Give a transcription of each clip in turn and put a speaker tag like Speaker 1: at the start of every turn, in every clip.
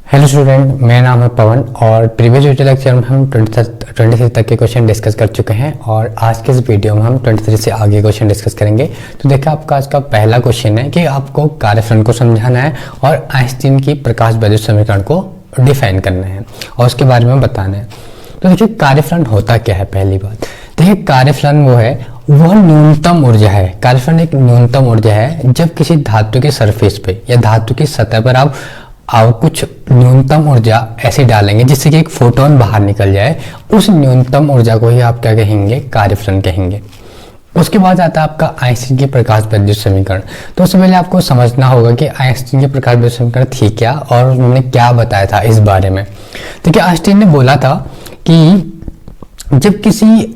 Speaker 1: Hello student, मेरा नाम है पवन और प्रीवियस वीडियो लेक्चर में हम 23 तक के क्वेश्चन डिस्कस कर चुके हैं और आज के इस वीडियो में हम 23 से आगे क्वेश्चन डिस्कस करेंगे। तो देखिए, आपका आज का पहला क्वेश्चन है कि आपको कार्यफलन को समझाना है और आइंस्टीन की प्रकाश वैद्युत समीकरण को डिफाइन करना है और उसके बारे में बताना है। तो देखिए, कार्यफलन होता क्या है। पहली बात देखिए, कार्यफलन वह न्यूनतम ऊर्जा है। कार्यफलन एक न्यूनतम ऊर्जा है जब किसी धातु के सरफेस पे या धातु की सतह पर आप कुछ न्यूनतम ऊर्जा ऐसे डालेंगे जिससे कि एक फोटोन बाहर निकल जाए। उस न्यूनतम ऊर्जा को ही आप क्या कहेंगे, कार्यफलन कहेंगे। उसके बाद आता है आपका आइंस्टीन की प्रकाश वैद्युत समीकरण। तो उससे पहले आपको समझना होगा कि आइंस्टीन की प्रकाश वैद्युत समीकरण थी क्या और उन्होंने क्या बताया था इस बारे में। देखिए, आइंस्टीन ने बोला था कि जब किसी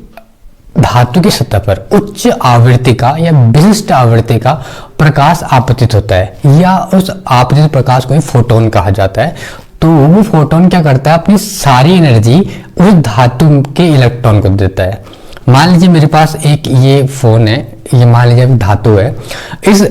Speaker 1: धातु की सतह पर उच्च आवृत्ति का या विशिष्ट आवृत्ति का प्रकाश आपतित होता है या उस आपतित प्रकाश को फोटोन कहा जाता है, तो वो फोटोन क्या करता है, अपनी सारी एनर्जी उस धातु के इलेक्ट्रॉन को देता है। मान लीजिए मेरे पास एक ये फोन है, ये मान लीजिए एक धातु है। इस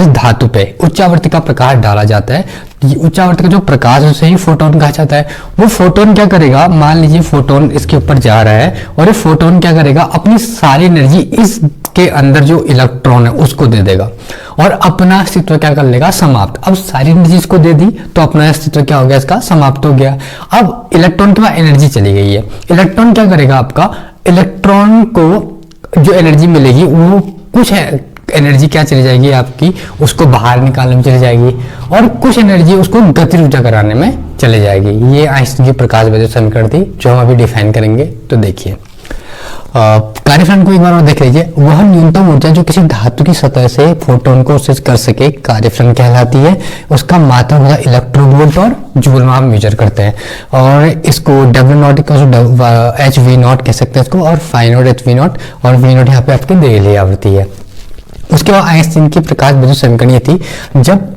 Speaker 1: धातु पे उच्च आवृत्ति का प्रकाश डाला जाता है। उच्च आवृत्ति का जो प्रकाश है उसे ही फोटोन कहा जाता है। वो फोटोन क्या करेगा, मान लीजिए फोटोन इसके ऊपर जा रहा है और ये फोटोन क्या करेगा, अपनी सारी एनर्जी इसके अंदर जो इलेक्ट्रॉन है उसको दे देगा और अपना अस्तित्व क्या कर लेगा, समाप्त। अब सारी एनर्जी इसको दे दी तो अपना अस्तित्व क्या हो गया, इसका समाप्त हो गया। अब इलेक्ट्रॉन के पास एनर्जी चली गई है। इलेक्ट्रॉन क्या करेगा, आपका इलेक्ट्रॉन को जो एनर्जी मिलेगी वो कुछ है एनर्जी क्या चली जाएगी आपकी, उसको बाहर निकालने में चली जाएगी और कुछ एनर्जी उसको गतिज ऊर्जा कराने में चली जाएगी। ये आइंस्टीन की प्रकाश वैद्युत समीकरण थी जो हम अभी डिफाइन करेंगे। तो देखिए, कार्यफलन को एक बार और देख लीजिए। वह न्यूनतम ऊर्जा जो किसी धातु की सतह से फोटोन को उत्सर्जित कर सके कार्यफलन कहलाती है। उसका मात्रक होता है इलेक्ट्रोवोल्ट और जूल में हम मेजर करते हैं और इसको W0 HV0 कह सकते हैं इसको, और φ0 HV0 और V0 यहाँ पे आपकी दी गई आवृत्ति है। उसके बाद आइंस्टीन की प्रकाश वैद्युत समीकरण ये थी, जब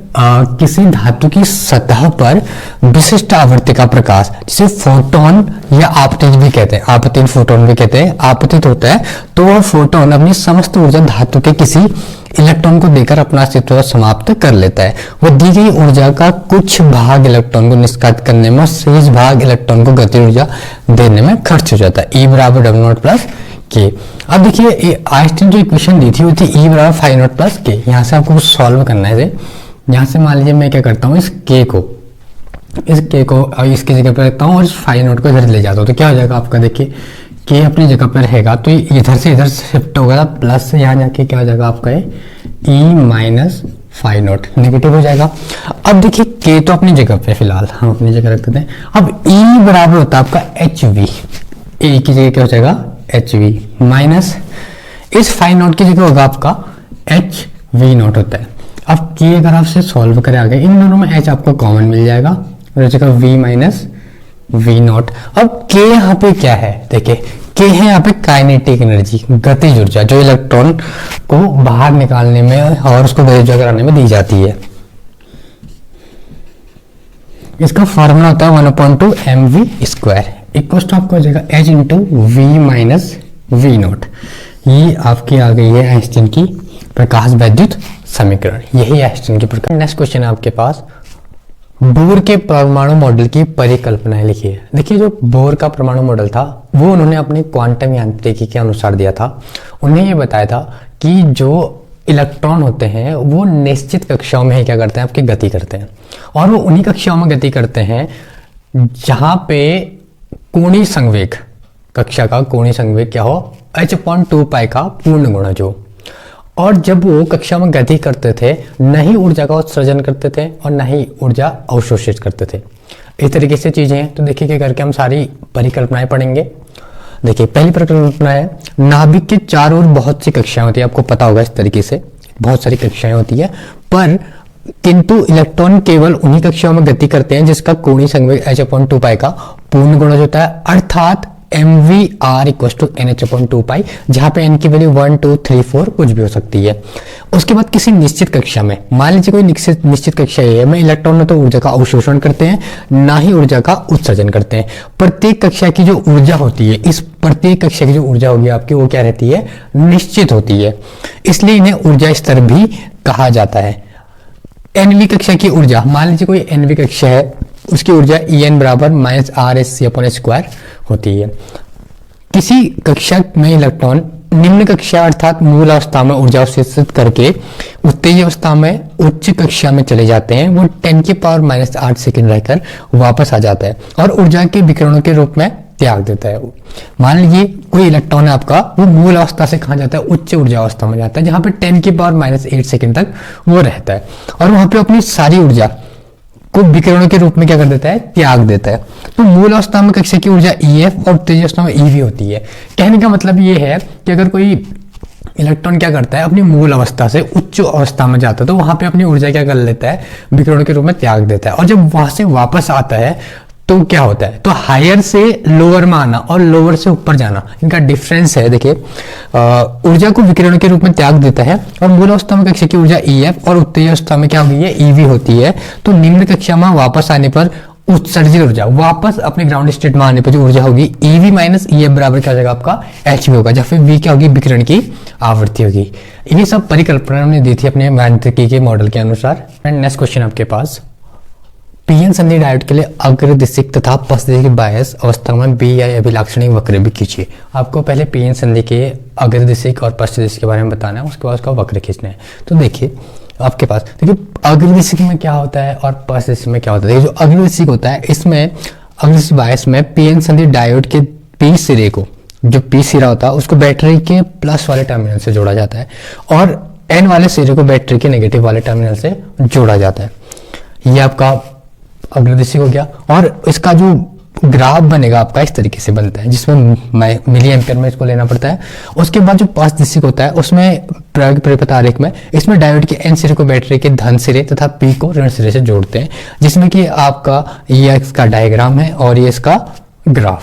Speaker 1: किसी धातु की सतह पर विशिष्ट आवृत्ति का प्रकाश, जिसे फोटोन या आपतित भी कहते हैं, आपतित फोटोन भी कहते हैं, आपतित होता है, तो वह फोटोन अपनी समस्त ऊर्जा धातु के किसी इलेक्ट्रॉन को देकर अपना अस्तित्व समाप्त कर लेता है। वह दी गई ऊर्जा का कुछ भाग इलेक्ट्रॉन को निष्कासित करने में, शेष भाग इलेक्ट्रॉन को गतिज ऊर्जा देने में खर्च हो जाता है। E बराबर W0 प्लस के। अब देखिए, आइंस्टीन जो इक्वेशन दी थी वो थी E बराबर φ0 प्लस के। यहाँ से आपको कुछ सॉल्व करना है। यहाँ से मान लीजिए मैं क्या करता हूँ, इस k को इसकी जगह पर रखता हूँ और φ0 को इधर ले जाता हूँ। तो क्या हो जाएगा आपका, देखिए k अपनी जगह पर रहेगा तो इधर से इधर शिफ्ट होगा, प्लस से यहाँ जाके क्या हो जाएगा आपका E माइनस φ0 नेगेटिव हो जाएगा। अब देखिए, k तो अपनी जगह पे फिलहाल हम अपनी जगह रख देते हैं। अब E बराबर होता है आपका HV। A की जगह क्या हो जाएगा, HV माइनस इस φ0 की जगह होगा आपका HV0 होता है। अब k अगर आपसे सॉल्व करें आगे, इन दोनों में h आपको कॉमन मिल जाएगा और जगह v माइनस V0। अब k यहाँ पे क्या है, देखिए k है यहाँ पे काइनेटिक एनर्जी, गतिज ऊर्जा, जो इलेक्ट्रॉन को बाहर निकालने में और उसको गतिज ऊर्जा कराने में दी जाती है। इसका फॉर्मूला होता है 1/2 mv² इक्वल टू आपको हो जाएगा h into v minus V0। ये आपकी आ गई है आइंस्टीन की प्रकाश वैद्युत समीकरण। यही आइंस्टीन की प्रकाश। नेक्स्ट क्वेश्चन है आपके पास, बोर के परमाणु मॉडल की परिकल्पनाएं लिखिए। देखिए, जो बोर का परमाणु मॉडल था वो उन्होंने अपने क्वांटम यांत्रिकी के अनुसार दिया था। उन्हें ये बताया था कि जो इलेक्ट्रॉन होते हैं वो निश्चित कक्षाओं में ही क्या करते हैं, आपकी गति करते हैं और वो उन्हीं कक्षाओं में गति करते हैं जहां पे कोणीय संवेग, कक्षा का कोणीय संवेग क्या हो, h/2π का पूर्ण गुणज हो। और जब वो कक्षा में गति करते थे, न ही ऊर्जा का उत्सर्जन करते थे और न ही ऊर्जा अवशोषित करते थे। इस तरीके से चीजें हैं। तो देखिए, क्या करके हम सारी परिकल्पनाएं पढ़ेंगे। देखिए, पहली परिकल्पना है, नाभिक के चारों ओर बहुत सी कक्षाएं होती है। आपको पता होगा इस तरीके से बहुत सारी कक्षाएं होती है, पर किंतु इलेक्ट्रॉन केवल उन्हीं कक्षाओं में गति करते हैं जिसका कोणीय संवेग h/2π का पूर्ण गुणज होता है, अर्थात mvr इक्वल टू nh/2π, जहां पे n की वैल्यू 1 2 3 4 कुछ भी हो सकती है। उसके बाद किसी निश्चित कक्षा में, मान लीजिए कोई निश्चित कक्षा है में इलेक्ट्रॉन न तो ऊर्जा का अवशोषण करते हैं ना ही ऊर्जा का उत्सर्जन करते हैं। प्रत्येक कक्षा की जो ऊर्जा होती है, इस प्रत्येक कक्षा की जो ऊर्जा होगी आपकी, वो क्या रहती है, निश्चित होती है। इसलिए इन्हें ऊर्जा स्तर भी कहा जाता है। nवीं कक्षा की ऊर्जा, मान लीजिए कोई nवीं कक्षा है, उसकी ऊर्जा En बराबर -RSC/स्क्वायर होती है। किसी कक्षा में इलेक्ट्रॉन निम्न कक्षा अर्थात मूल अवस्था में ऊर्जा अवशोषित करके उत्तेजित अवस्था में उच्च कक्षा में चले जाते हैं, वो 10⁻⁸ सेकंड रहकर वापस आ जाता है और ऊर्जा के विकिरणों के रूप में त्याग देता है। मान लीजिए कोई इलेक्ट्रॉन है आपका, वो मूल अवस्था से कहाँ जाता है, उच्च ऊर्जा अवस्था में जाता है, जहां पे 10⁻⁸ सेकंड तक वो रहता है और वहां पे अपनी सारी ऊर्जा को विकिरणों के रूप में क्या कर देता है, त्याग देता है। तो मूल अवस्था में कक्षा की ऊर्जा EF और उत्तेजित अवस्था में EV होती है। कहने का मतलब ये है कि अगर कोई इलेक्ट्रॉन क्या करता है, अपनी मूल अवस्था से उच्च अवस्था में जाता है तो वहां पे अपनी ऊर्जा क्या कर लेता है, विकिरणों के रूप में त्याग देता है। और जब वहां से वापस आता है तो क्या होता है, तो हायर से लोअर में आना और लोअर से ऊपर जाना, इनका डिफरेंस है। देखिए ऊर्जा को विकिरणों के रूप में त्याग देता है और मूल अवस्था में कक्षा की ऊर्जा EF और उत्तेजित अवस्था में क्या होगी, ये EV होती है। तो निम्न कक्षा में वापस आने पर उत्सर्जित ऊर्जा, वापस अपने ग्राउंड स्टेट में आने पर जो ऊर्जा होगी EV - EF बराबर क्या हो जाएगा आपका HV होगा, जहाँ पे V क्या होगी, विकिरण की आवृत्ति होगी। ये सब परिकल्पना हमने दी थी अपने यांत्रिकी के मॉडल के अनुसार। नेक्स्ट क्वेश्चन आपके पास, पीएन संधि डायोड के लिए अग्रदिशिक तथा पश्चदिशिक बायस अवस्था में B या अभिलाक्षणिक वक्र भी खींचिए। आपको पहले पीएन संधि के अग्रदिशिक और पश्चदिशिक के बारे में बताना है, उसके बाद उसका वक्र खींचना है। तो देखिए आपके पास, देखिए अग्रदिशिक में क्या होता है और पश्चदिशिक में क्या होता है। जो अग्रदिशिक होता है, इसमें अग्रदिशिक बायस में पीएन संधि डायोड के P सिरे को, जो P सिरा होता है उसको बैटरी के प्लस वाले टर्मिनल से जोड़ा जाता है और N वाले सिरे को बैटरी के नेगेटिव वाले टर्मिनल से जोड़ा जाता है। ये आपका अग्रदिशिक हो गया और इसका जो ग्राफ बनेगा आपका इस तरीके से बनता है, जिसमें मिली एम्पियर में इसको लेना पड़ता है। उसके बाद जो पश्चदिशिक होता है उसमें परिपथ आरेख में इसमें डायोड के N सिरे को बैटरी के धन सिरे तथा P को ऋण सिरे से जोड़ते हैं, जिसमें कि आपका ये इसका डायग्राम है और ये इसका ग्राफ।